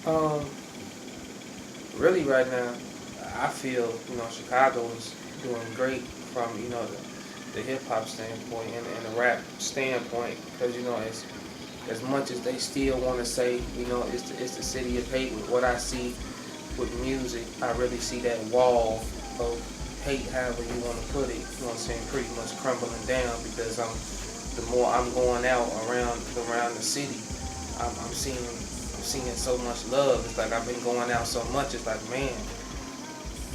Um, Really right now, I feel, Chicago is doing great from, the hip hop standpoint and the rap standpoint, because, as much as they still want to say, it's the city of hate. With what I see with music, I really see that wall of hate, however you want to put it, pretty much crumbling down, because the more I'm going out around the city, I'm seeing so much love. It's like I've been going out so much. It's like, man,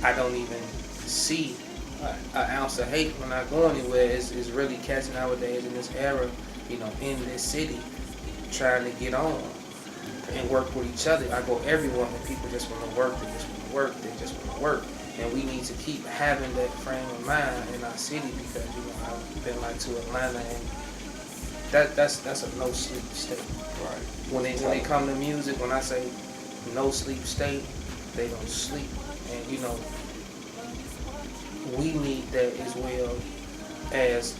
I don't even see an ounce of hate when I go anywhere. It's really catching nowadays in this era, in this city, trying to get on and work with each other. I go everywhere and people just want to work. They just want to work. They just want to work. And we need to keep having that frame of mind in our city, because I've been to Atlanta, and that's a no sleep state. Right. When they come to music, when I say no sleep state, they don't sleep. And we need that as well as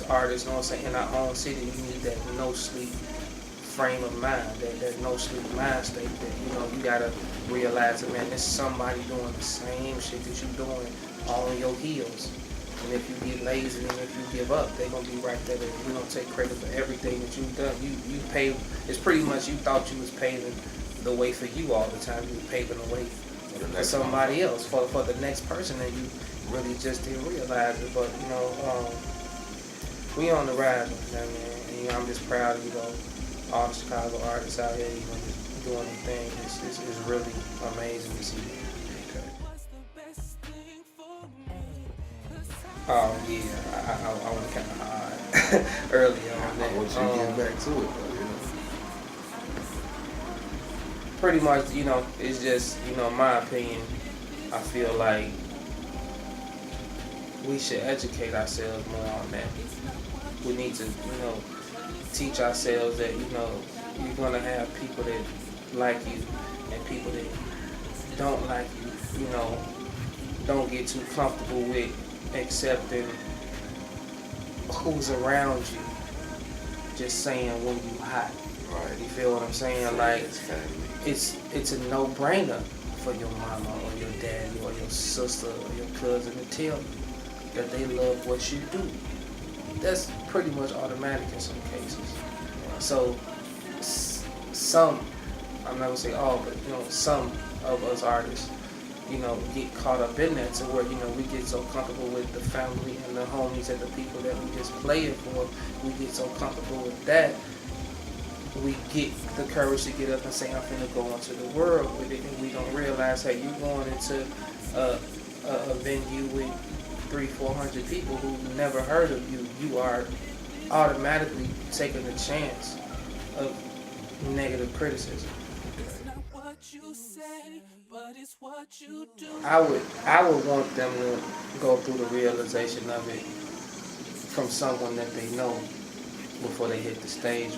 artists. In our own city, we need that no sleep frame of mind, that no sleep mind state. That you gotta realize that, man, there's somebody doing the same shit that you're doing on your heels. And if you get lazy and if you give up, they're gonna be right there. You don't take credit for everything that you've done. You pave. It's pretty much, you thought you was paving the way for you all the time. You were paving the way for somebody else, for the next person, and you really just didn't realize it. But we on the rise right now, man. And I'm just proud of all the Chicago artists out here, just doing their thing. It's really amazing to see. Oh yeah, I went kind of hard early on that. I want you to get back to it, though. Pretty much, it's just, my opinion. I feel like we should educate ourselves more on that. We need to, teach ourselves that, you're gonna have people that like you and people that don't like you. Don't get too comfortable with accepting who's around you, just saying when you hot. Right. You feel what I'm saying? Like, it's a no-brainer for your mama or your daddy or your sister or your cousin to tell you that they love what you do. That's pretty much automatic in some cases. So some, I'm not gonna say all, but some of us artists, get caught up in that, to where, we get so comfortable with the family and the homies and the people that we just play it for. We get so comfortable with that, we get the courage to get up and say, I'm finna go into the world with it, and we don't realize, hey, you going into a venue with 300-400 people who never heard of you. You are automatically taking a chance of negative criticism. I would want them to go through the realization of it from someone that they know before they hit the stage.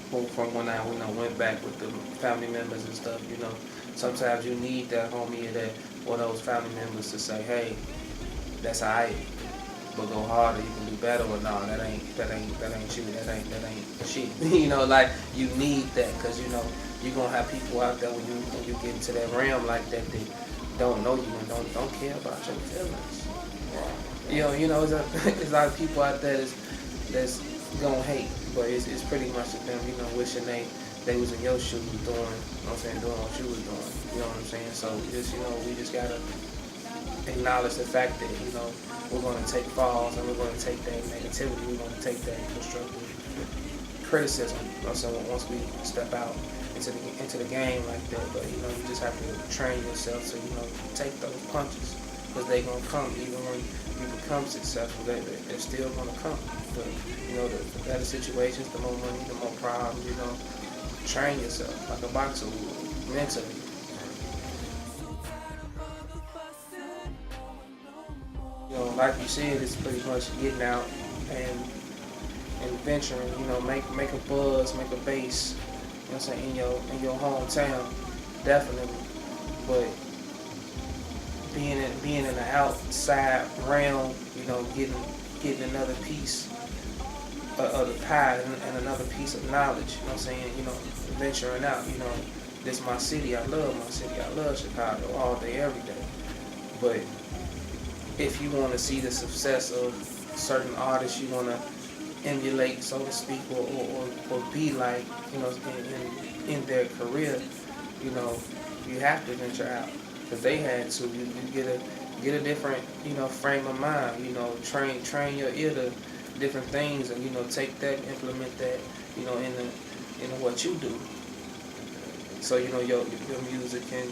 From when I went back with the family members and stuff, sometimes you need that homie or those family members to say, hey, that's alright, but go harder, you can do better. Or no, that ain't you, that ain't shit. Like, you need that, because you're gonna have people out there when you get into that realm like that, they don't know you and don't care about your feelings. There's a lot of people out there that's gonna hate, but it's pretty much to them, wishing they was in your shoes doing what you was doing. You know what I'm saying? So just, we just gotta acknowledge the fact that, we're gonna take falls, and we're gonna take that negativity, we're gonna take that constructive criticism. So once we step out into the game like that, but you just have to train yourself to take those punches, because they're gonna come. Even when you become successful, they're still gonna come. But the better situations, the more money, the more problems. Train yourself like a boxer would, mentally. Like you said, it's pretty much getting out and venturing. Make a buzz, make a base. In your hometown, definitely. But being in the outside realm, getting another piece of the pie and another piece of knowledge. Venturing out. this is my city. I love my city. I love Chicago all day, every day. But if you want to see the success of certain artists, you want to emulate, so to speak, or be like, you know, in their career, you know, you have to venture out. Because they had to. You get a different, you know, frame of mind. You know, train your ear to different things, and you know, take that, implement that, you know, in what you do. So you know, your music can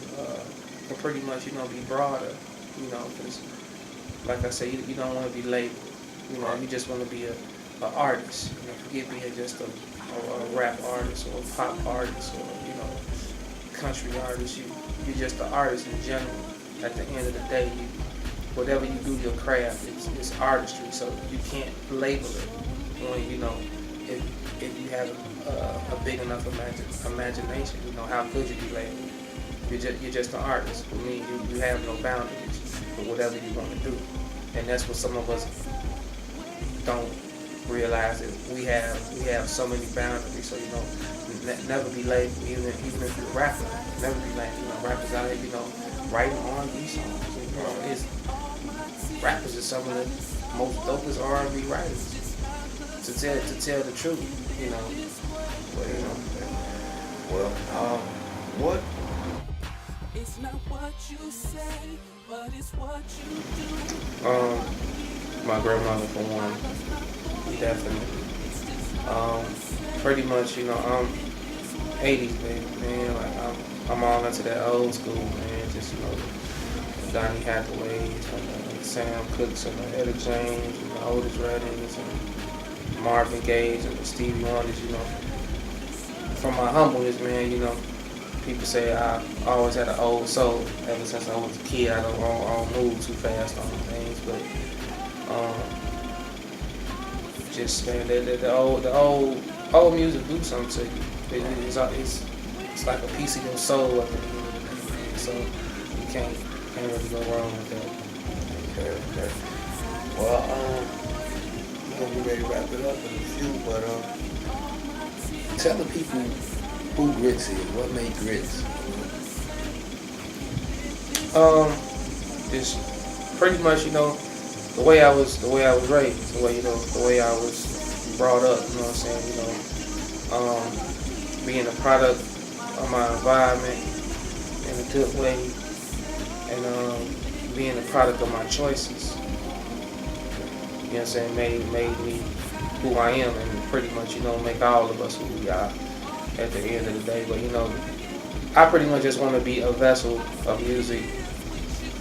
pretty much, you know, be broader. You know, because like I say, you don't want to be labeled. You know, you just want to be an artist. You know, forget being just a rap artist or a pop artist or, you know, country artist. You're just an artist in general. At the end of the day, whatever you do, your craft, it's artistry. So you can't label it. When, you know, if you have a big enough imagination, you know, how could you be labeled? You're just an artist. For me, you have no boundaries for whatever you want to do, and that's what some of us don't realize, that we have so many boundaries. So you know, never be labeled, even if you're a rapper. Never be labeled. You know, rappers out here, you know, writing R&B songs. You know, rappers are some of the most dopest R&B writers. To tell the truth, you know. Well, you know. Well, what? It's not what you say, but it's what you do. My grandmother, for one, definitely. Pretty much, you know, I'm 80s baby, man. Like I'm all into that old school, man. Just, you know, Donny Hathaways, and Sam Cooks, and Etta James, and the Otis Reddings, and Marvin Gaye, and the Stevie Wonders, you know. From my humbleness, man, you know, people say I always had an old soul. Ever since I was a kid, I don't move too fast on things, but just, man, the old music do something to you. It's like a piece of your soul at the end of the day, man. So you can't really go wrong with that. Okay. Well, we're gonna be ready to wrap it up in a few, but tell the people who Gritz is. What made Gritz? Just pretty much, you know, the way I was raised, the way I was brought up. You know what I'm saying? You know, being a product of my environment in a good way, and being a product of my choices. You know what I'm saying? Made me who I am, and pretty much, you know, make all of us who we are at the end of the day. But you know, I pretty much just want to be a vessel of music,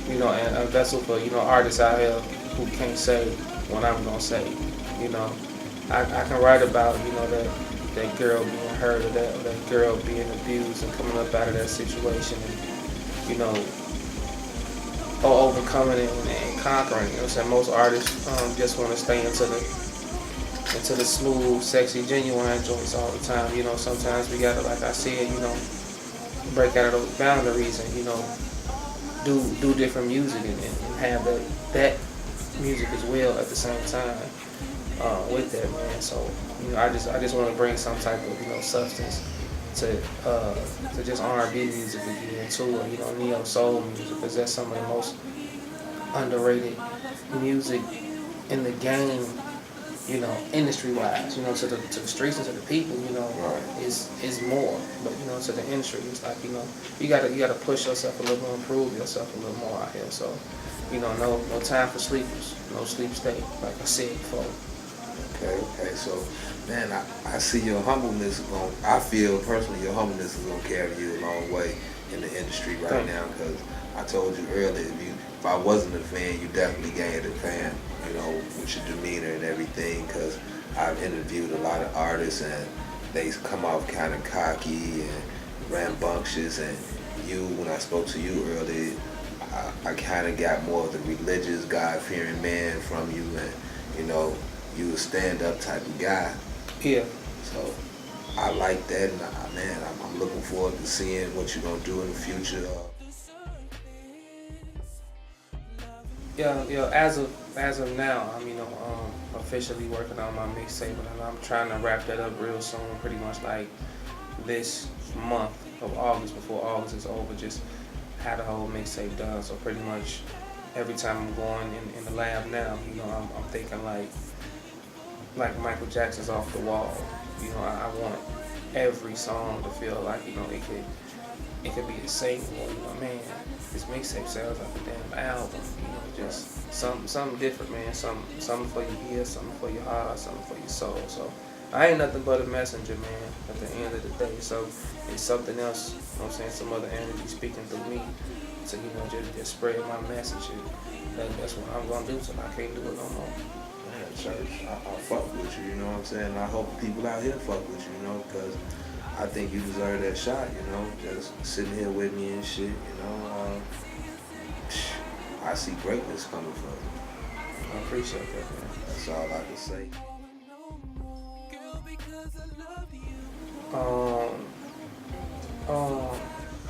you know, and a vessel for, you know, artists out here who can't say what I'm gonna say. You know, I can write about, you know, that girl being hurt, or that girl being abused and coming up out of that situation, and, you know, overcoming it and conquering. You know what I'm saying? Most artists just want to stay into the smooth, sexy, genuine joints all the time. You know, sometimes we gotta, like I said, you know, break out of those boundaries and, you know, do different music and have that music as well at the same time with that, man. So, you know, I just want to bring some type of, you know, substance to just R&B music again too, or, you know, neo soul music, because that's some of the most underrated music in the game, you know, industry-wise. You know, to the streets and to the people, you know, is more. But, you know, to the industry, it's like, you know, you gotta push yourself a little more, improve yourself a little more out here. So, you know, no time for sleepers, no sleep state, like I said before. Okay. So, man, I see your humbleness I feel personally your humbleness is gonna carry you a long way in the industry right now. Because I told you earlier, if I wasn't a fan, you definitely gained a fan. You know, with your demeanor and everything. Because I've interviewed a lot of artists and they come off kind of cocky and rambunctious. And you, when I spoke to you earlier, I kind of got more of the religious, God-fearing man from you, and you know, you a stand-up type of guy. Yeah. So I like that, and man, I'm looking forward to seeing what you're gonna do in the future. Yeah. As of now, I'm, you know, officially working on my mixtape, and I'm trying to wrap that up real soon. Pretty much like this month of August, before August is over, just had a whole mixtape done. So pretty much every time I'm going in the lab now, you know, I'm thinking like Michael Jackson's Off the Wall. You know, I want every song to feel like, you know, it could be a single. You know, man, this mixtape sounds like a damn album. You know, just something different, man. Something for your ear, something for your heart, something for your soul. So I ain't nothing but a messenger, man, at the end of the day. So it's something else, you know what I'm saying, some other energy speaking through me to, you know, just spread my message. And that's what I'm going to do, so I can't do it no more. Man, Church, I fuck with you, you know what I'm saying? I hope people out here fuck with you, you know, because I think you deserve that shot, you know, just sitting here with me and shit, you know. I see greatness coming from you. I appreciate that, man. That's all I can say.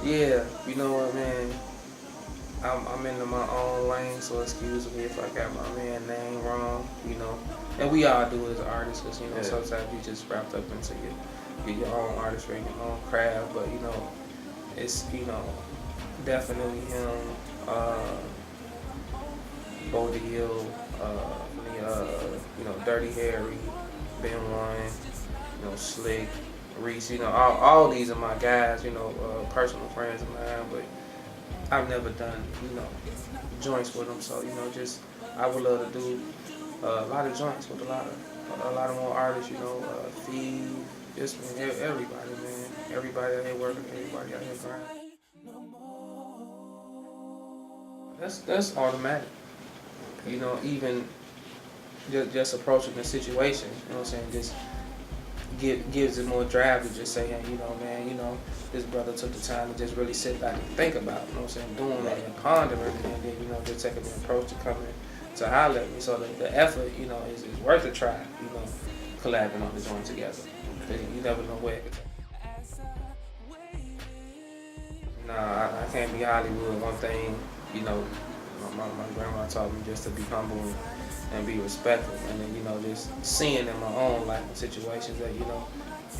Yeah, you know what, man? I'm into my own lane, so excuse me if I got my man name wrong, you know. And we all do as artists, because, you know, sometimes you just wrapped up into your own artistry, your own craft, but, you know, it's, you know, definitely him, Bo Deal, you know, Dirty Harry, Ben One, you know, Slick, Reese, you know, all these are my guys, you know, personal friends of mine, but I've never done, you know, joints with them, so, you know, just, I would love to do a lot of joints with a lot of more artists, you know, Fee, just, man, everybody, man, everybody out here working, everybody out here grinding. That's automatic, you know, even just approaching the situation, you know what I'm saying, just gives it more drive to just say, hey, you know, man, you know, this brother took the time to just really sit back and think about, you know what I'm saying, doing that and pondering, and then, you know, just taking the approach to coming to holler at me. So the effort, you know, is worth a try, you know, collabing on the joint together. You never know where it could take. Nah, I can't be Hollywood. One thing, you know, my grandma taught me just to be humble and be respectful, and then, you know, just seeing in my own life and situations that, you know,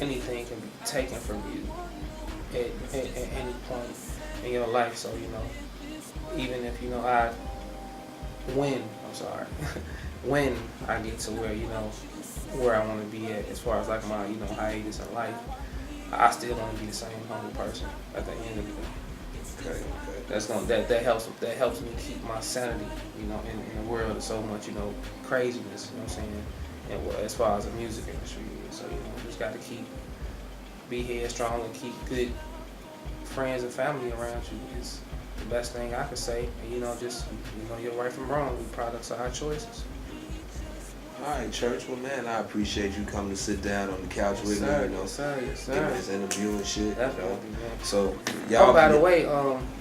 anything can be taken from you at any point in your life. So, you know, even if, you know, when I get to where, you know, where I want to be at as far as like my, you know, hiatus in life, I still want to be the same humble person at the end of the day. Okay. That helps me keep my sanity, you know, in a world of so much, you know, craziness, you know what I'm saying, and as far as the music industry is. So, you know, just got to be headstrong and keep good friends and family around you is the best thing I could say. And, you know, just, you know, you're right from wrong. We products of our choices. All right, Church. Well, man, I appreciate you coming to sit down on the couch with me, you know, yes, sir. giving this interview and shit. Definitely, man. So, y'all. Oh, by the way,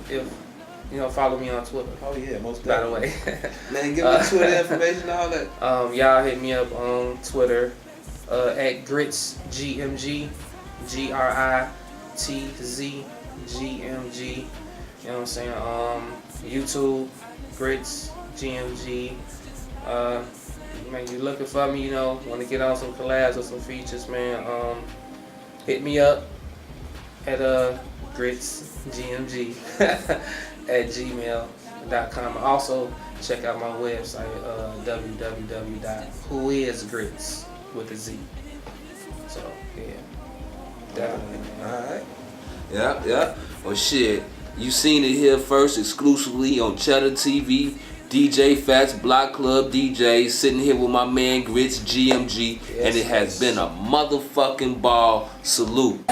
if you know, follow me on Twitter. Oh yeah, most definitely. By the way, man, give me Twitter information, all that. Y'all hit me up on Twitter at Gritz GMG, GRITZ GMG. You know what I'm saying? YouTube Gritz GMG. Man, you looking for me, you know, want to get on some collabs or some features, man, hit me up at GritzGMG at gmail.com. Also, check out my website, www.whoisgrits with a Z. So, yeah, definitely, man. All right. Yeah. Well, shit, you seen it here first, exclusively on CHEDDATV. DJ Fatz, Block Club DJ, sitting here with my man Gritz GMG, and it has been a motherfucking ball. Salute.